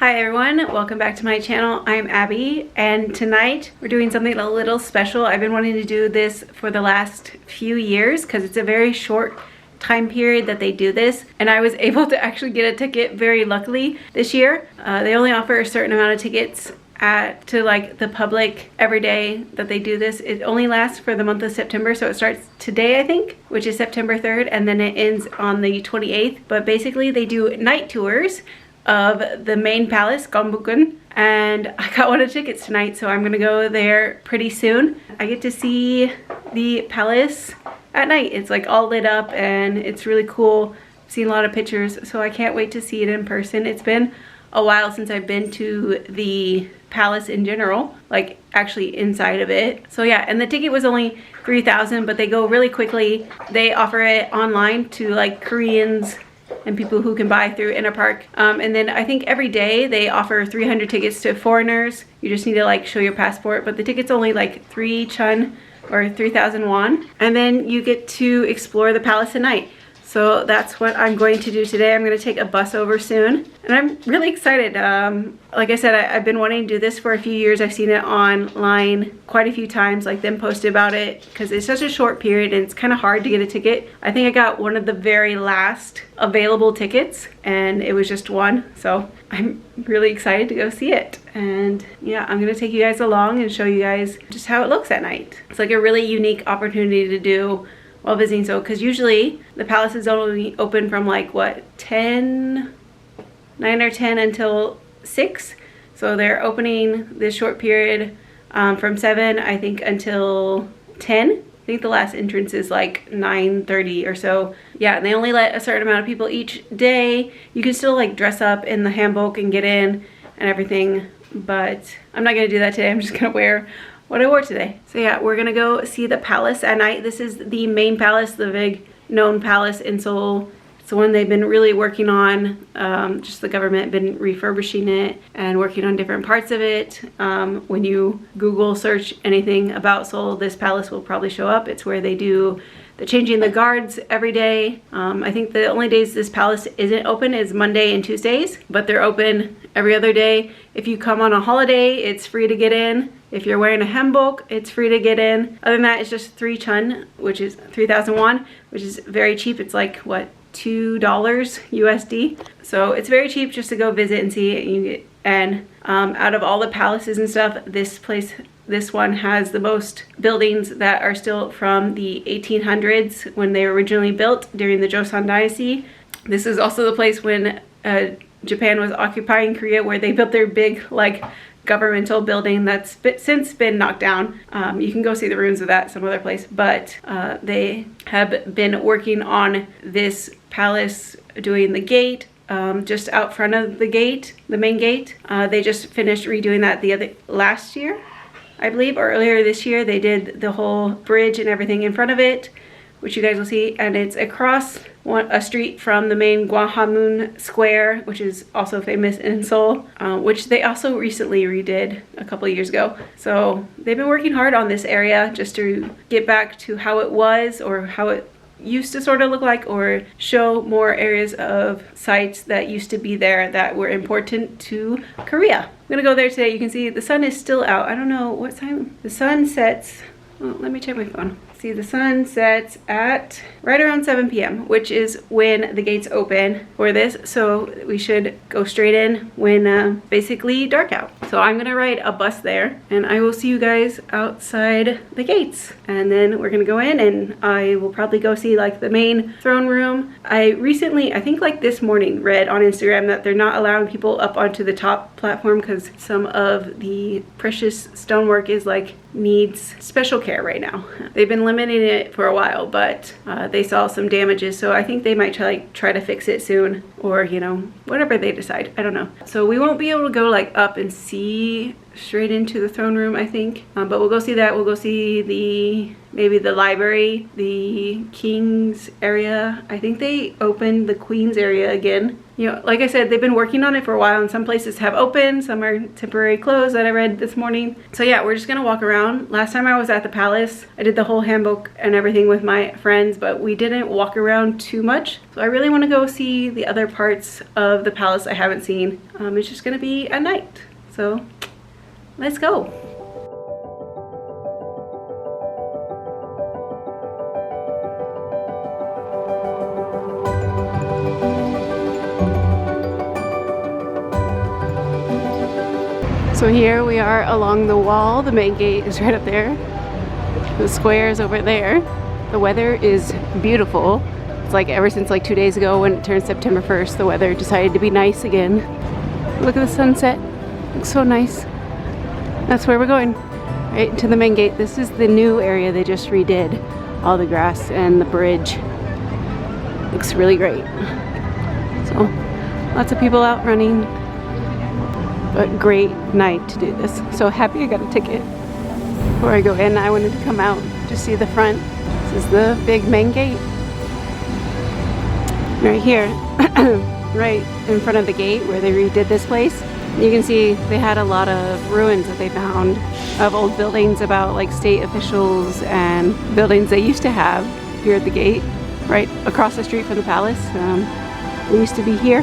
Hi everyone, welcome back to my channel. I'm Abby and tonight we're doing something a little special. I've been wanting to do this for the last few years because it's a very short time period that they do this, and I was able to actually get a ticket very luckily this year. They only offer a certain amount of tickets to like the public every day that they do this. It only lasts for the month of September, so it starts today I think, which is September 3rd, and then it ends on the 28th. But basically they do night tours of the main palace, Gyeongbokgung, and I got one of the tickets tonight, so I'm gonna go there pretty soon. I get to see the palace at night. It's like all lit up and it's really cool. I've seen a lot of pictures, so I can't wait to see it in person. It's been a while since I've been to the palace in general, like actually inside of it. So yeah, and the ticket was only 3,000, but they go really quickly. They offer it online to like Koreans and people who can buy through Interpark. And then I think every day they offer 300 tickets to foreigners. You just need to like show your passport, but the ticket's only like 3 chun or 3,000 won. And then you get to explore the palace at night. So that's what I'm going to do today. I'm gonna take a bus over soon, and I'm really excited. Like I said, I've been wanting to do this for a few years. I've seen it online quite a few times, like them posted about it, because it's such a short period and it's kind of hard to get a ticket. I think I got one of the very last available tickets and it was just one. So I'm really excited to go see it. And yeah, I'm gonna take you guys along and show you guys just how it looks at night. It's like a really unique opportunity to do while visiting. So because usually the palace is only open from like what, 9 or 10 until 6. So they're opening this short period from 7 I think until 10. I think the last entrance is like 9:30 or so. Yeah, and they only let a certain amount of people each day. You can still like dress up in the hanbok and get in and everything, but I'm not gonna do that today. I'm just gonna wear what I wore today. So yeah, we're gonna go see the palace at night. This is the main palace, the big known palace in Seoul. It's the one they've been really working on. Just the government been refurbishing it and working on different parts of it. When you Google search anything about Seoul, this palace will probably show up. It's where they do the changing the guards every day. I think the only days this palace isn't open is Monday and Tuesdays, but they're open every other day. If you come on a holiday, it's free to get in. If you're wearing a hanbok, it's free to get in. Other than that, it's just 3 chun, which is 3,000 won, which is very cheap. It's like, what, $2 USD. So it's very cheap just to go visit and see it. Out of all the palaces and stuff, this one has the most buildings that are still from the 1800s when they were originally built during the Joseon Dynasty. This is also the place when Japan was occupying Korea, where they built their big like governmental building that's since been knocked down. You can go see the ruins of that some other place, but they have been working on this palace, doing the gate just out front of the gate, the main gate. They just finished redoing that last year, I believe, or earlier this year. They did the whole bridge and everything in front of it, which you guys will see, and it's across a street from the main Gwanghwamun Square, which is also famous in Seoul, which they also recently redid a couple of years ago. So they've been working hard on this area just to get back to how it was, or how it used to sort of look like, or show more areas of sites that used to be there that were important to Korea. I'm gonna go there today. You can see the sun is still out. I don't know what time the sun sets. Well, let me check my phone. See, the sun sets at right around 7 p.m., which is when the gates open for this. So we should go straight in when basically dark out. So I'm gonna ride a bus there, and I will see you guys outside the gates. And then we're gonna go in, and I will probably go see like the main throne room. I recently, I think like this morning, read on Instagram that they're not allowing people up onto the top platform because some of the precious stonework is like needs special care right now. They've been limiting it for a while, but they saw some damages, so I think they might try to fix it soon, or you know, whatever they decide. I don't know. So we won't be able to go like up and see straight into the throne room, I think. But we'll go see that. We'll go see maybe the library, the king's area. I think they opened the queen's area again. You know, like I said, they've been working on it for a while, and some places have opened, some are temporary closed that I read this morning. So yeah, we're just gonna walk around. Last time I was at the palace, I did the whole handbook and everything with my friends, but we didn't walk around too much. So I really wanna go see the other parts of the palace I haven't seen. It's just gonna be at night. So let's go. So here we are along the wall. The main gate is right up there. The square is over there. The weather is beautiful. It's like ever since like 2 days ago when it turned September 1st, the weather decided to be nice again. Look at the sunset. Looks so nice. That's where we're going. Right to the main gate. This is the new area they just redid. All the grass and the bridge. Looks really great. So lots of people out running. But great night to do this. So happy I got a ticket. Before I go in, I wanted to come out to see the front. This is the big main gate. Right here, right in front of the gate where they redid this place. You can see they had a lot of ruins that they found of old buildings about like state officials and buildings they used to have here at the gate, right across the street from the palace. We used to be here,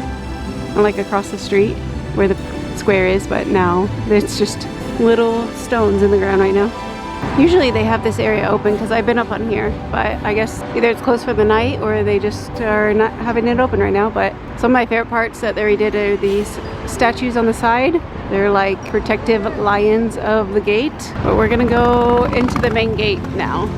like across the street where the square is, but now it's just little stones in the ground right now. Usually they have this area open because I've been up on here, but I guess either it's closed for the night or they just are not having it open right now. But some of my favorite parts that they redid are these statues on the side. They're like protective lions of the gate. But we're gonna go into the main gate now.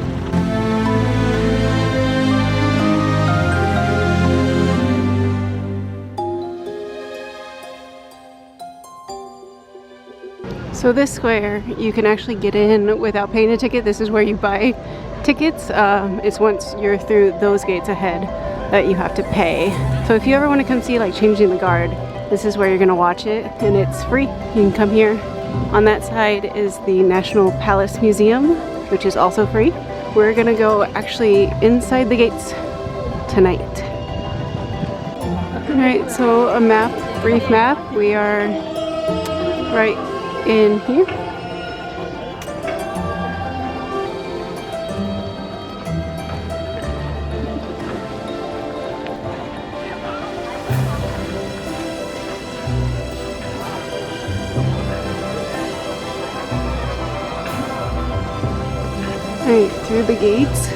So this square, you can actually get in without paying a ticket. This is where you buy tickets. It's once you're through those gates ahead that you have to pay. So if you ever want to come see like changing the guard, this is where you're gonna watch it, and it's free. You can come here. On that side is the National Palace Museum, which is also free. We're gonna go actually inside the gates tonight. All right, so a map, brief map. We are right in here. Right, through the gates.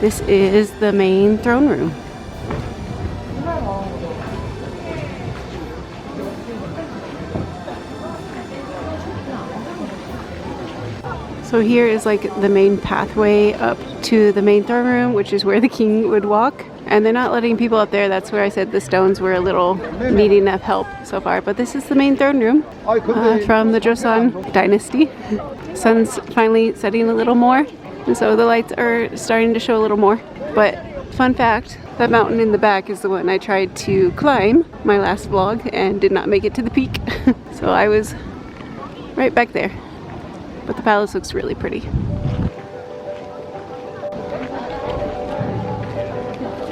This is the main throne room. So here is like the main pathway up to the main throne room, which is where the king would walk. And they're not letting people up there. That's where I said the stones were a little needing enough help so far. But this is the main throne room from the Joseon dynasty. Sun's finally setting a little more, and so the lights are starting to show a little more. But fun fact, that mountain in the back is the one I tried to climb my last vlog and did not make it to the peak. So I was right back there. But the palace looks really pretty.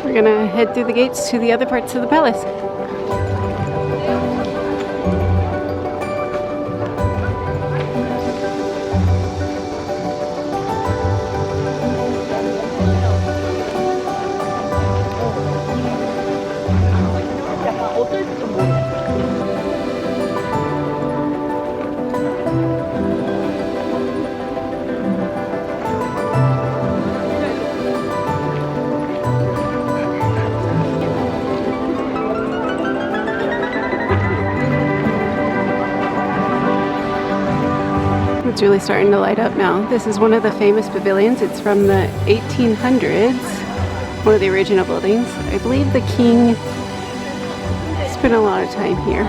We're gonna head through the gates to the other parts of the palace. It's really starting to light up now. This is one of the famous pavilions. It's from the 1800s, one of the original buildings. I believe the king spent a lot of time here.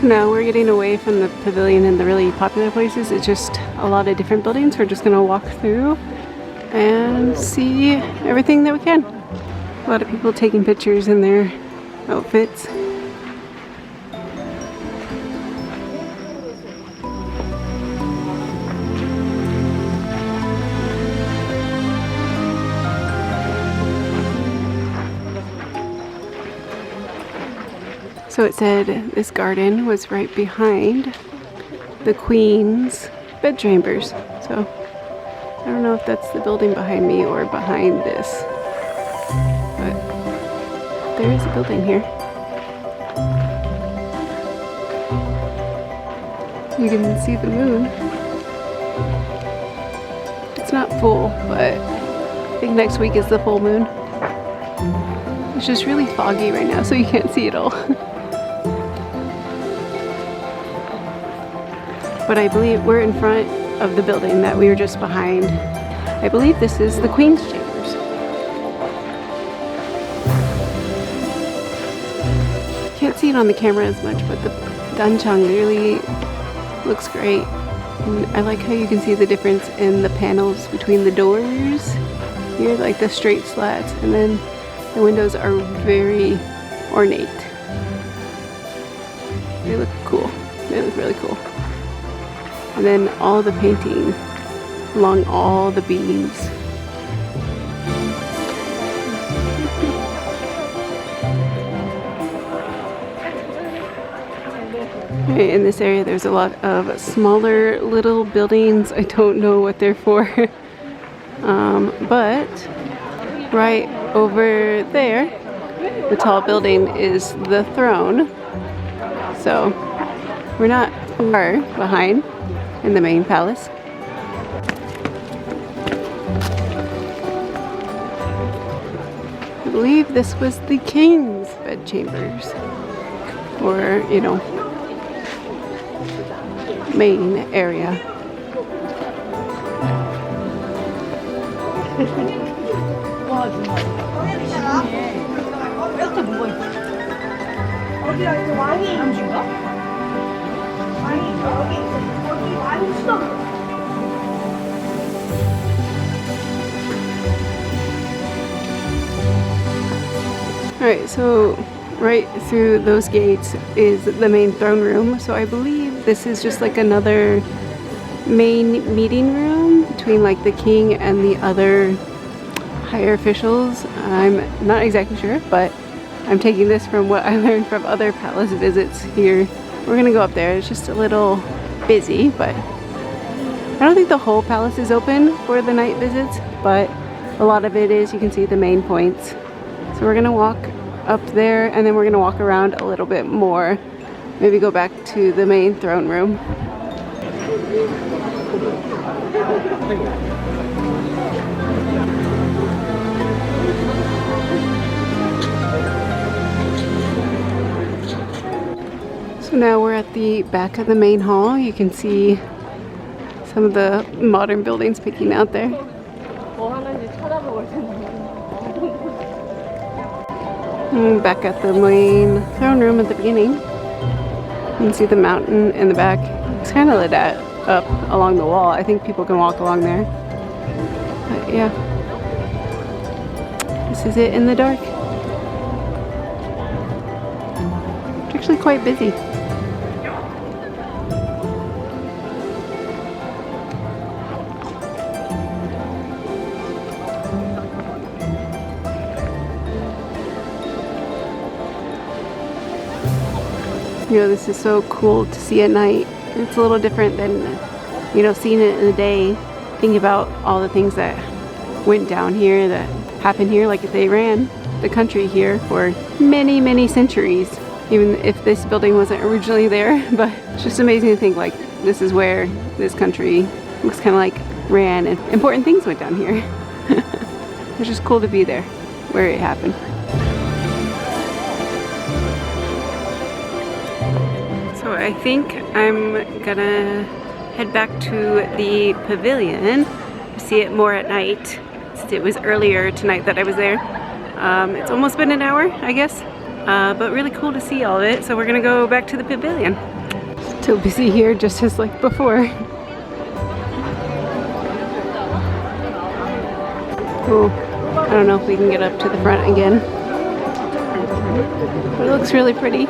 So now we're getting away from the pavilion and the really popular places. It's just a lot of different buildings. We're just gonna walk through and see everything that we can. A lot of people taking pictures in their outfits. So it said this garden was right behind the Queen's bedchambers. So I don't know if that's the building behind me or behind this, but there is a building here. You can see the moon. It's not full, but I think next week is the full moon. It's just really foggy right now, so you can't see it all. But I believe we're in front of the building that we were just behind. I believe this is the Queen's Chambers. Can't see it on the camera as much, but the danchang really looks great. And I like how you can see the difference in the panels between the doors. Here, like the straight slats, and then the windows are very ornate. They look cool. They look really cool. And then all the painting along all the beams. In this area there's a lot of smaller little buildings. I don't know what they're for. But right over there, the tall building is the throne. So we're not far behind in the main palace. I believe this was the king's bedchambers, or, you know, main area. Alright, so right through those gates is the main throne room. So I believe this is just like another main meeting room between like the king and the other higher officials. I'm not exactly sure, but I'm taking this from what I learned from other palace visits here. We're gonna go up there. It's just a little busy, but I don't think the whole palace is open for the night visits, but a lot of it is. You can see the main points. So we're gonna walk up there and then we're gonna walk around a little bit more. Maybe go back to the main throne room. So now we're at the back of the main hall. You can see some of the modern buildings peeking out there. Back at the main throne room at the beginning. You can see the mountain in the back. It's kind of lit up along the wall. I think people can walk along there. But yeah, this is it in the dark. It's actually quite busy. You know, this is so cool to see at night. It's a little different than, you know, seeing it in the day. Think about all the things that went down here, that happened here. Like, they ran the country here for many, many centuries, even if this building wasn't originally there. But it's just amazing to think, like, this is where this country looks kind of like ran, and important things went down here. It's just cool to be there, where it happened. So I think I'm gonna head back to the pavilion to see it more at night, since it was earlier tonight that I was there. It's almost been an hour, I guess. but really cool to see all of it. So we're gonna go back to the pavilion. Still busy here, just as like before. Ooh, I don't know if we can get up to the front again. But it looks really pretty.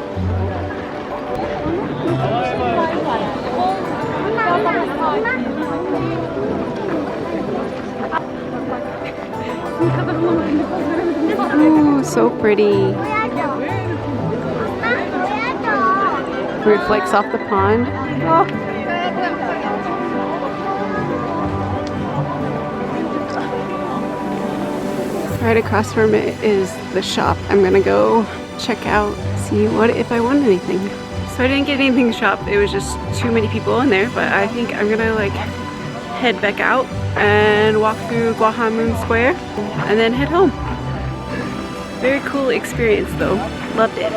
Ooh, so pretty. Reflects off the pond. Oh. Right across from it is the shop. I'm gonna go check out, see what if I want anything. So I didn't get anything to shop. It was just too many people in there, but I think I'm gonna like head back out and walk through Gyeongbokgung Square and then head home. Very cool experience though. Loved it.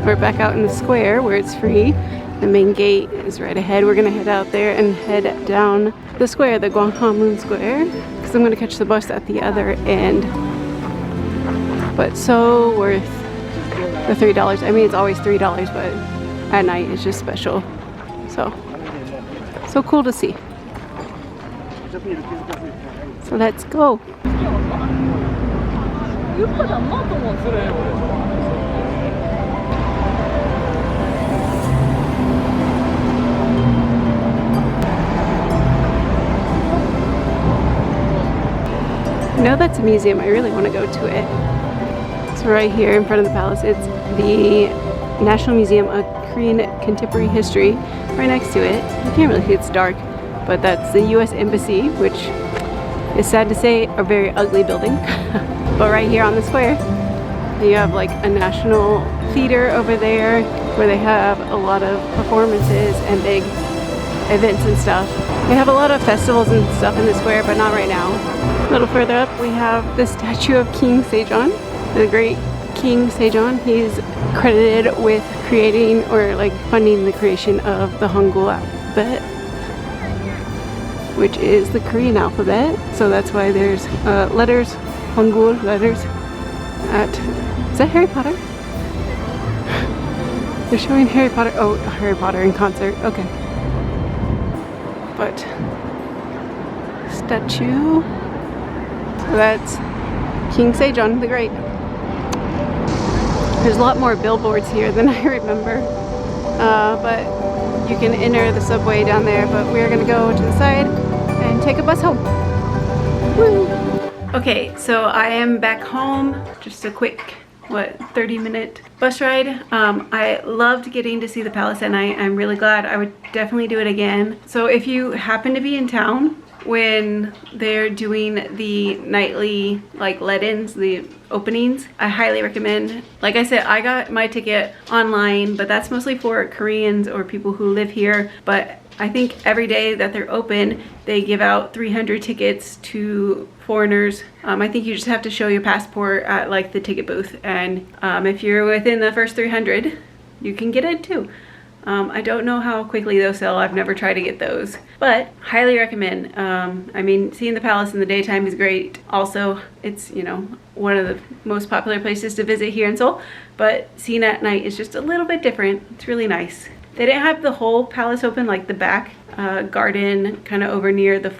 We're back out in the square where it's free. The main gate is right ahead. We're gonna head out there and head down the square, the Gyeongbokgung Square, because I'm gonna catch the bus at the other end. But so worth the $3. I mean, it's always $3, but at night it's just special. So cool to see. So let's go. I know that's a museum. I really want to go to it. So right here in front of the palace, it's the National Museum of Korean Contemporary History. Right next to it, you can't really see, it's dark, but that's the U.S. Embassy, which is sad to say a very ugly building. But right here on the square, you have like a national theater over there where they have a lot of performances and big events and stuff. They have a lot of festivals and stuff in the square, but not right now. A little further up, we have the statue of King Sejong, the great King Sejong. He's credited with creating or like funding the creation of the Hangul alphabet, which is the Korean alphabet. So that's why there's letters, Hangul letters at, is that Harry Potter? They're showing Harry Potter, oh, Harry Potter in concert, okay. But, statue, so that's King Sejong the Great. There's a lot more billboards here than I remember, but you can enter the subway down there, but we're gonna go to the side and take a bus home. Woo! Okay, so I am back home, just a quick, 30-minute bus ride. I loved getting to see the palace at night. I'm really glad. I would definitely do it again. So if you happen to be in town when they're doing the nightly like let-ins, the openings, I highly recommend. Like I said, I got my ticket online, but that's mostly for Koreans or people who live here. But I think every day that they're open, they give out 300 tickets to foreigners. I think you just have to show your passport at like the ticket booth, and if you're within the first 300, you can get it too. I don't know how quickly those sell. I've never tried to get those, but highly recommend. I mean, seeing the palace in the daytime is great. Also, it's, you know, one of the most popular places to visit here in Seoul, but seeing it at night is just a little bit different. It's really nice. They didn't have the whole palace open, like the back garden kind of over near the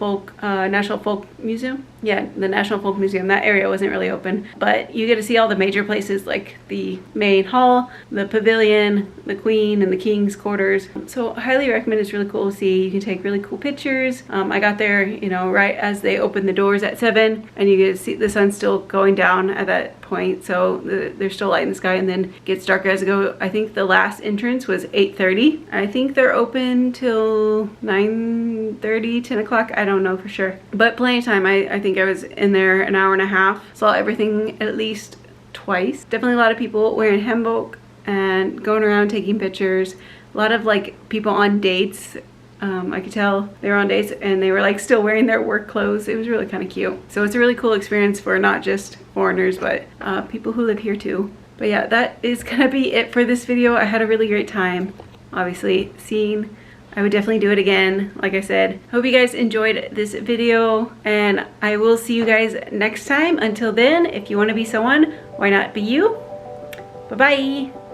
National Folk Museum. Yeah, the National Folk Museum, that area wasn't really open, but you get to see all the major places like the main hall, the pavilion, the Queen and the King's quarters. So highly recommend. It's really cool to see. You can take really cool pictures. I got there, you know, right as they opened the doors at 7, and you get to see the sun still going down at that point, so there's still light in the sky, and then it gets darker as it goes. I think the last entrance was 8:30. I think they're open till 9:30, 10 o'clock. I don't know for sure, but plenty of time. I think I was in there an hour and a half. Saw everything at least twice. Definitely a lot of people wearing hanbok and going around taking pictures. A lot of like people on dates. I could tell they were on dates and they were like still wearing their work clothes. It was really kind of cute. So it's a really cool experience for not just foreigners, but people who live here too. But yeah, that is gonna be it for this video. I had a really great time, obviously, seeing. I would definitely do it again, like I said. Hope you guys enjoyed this video, and I will see you guys next time. Until then, if you want to be someone, why not be you? Bye-bye.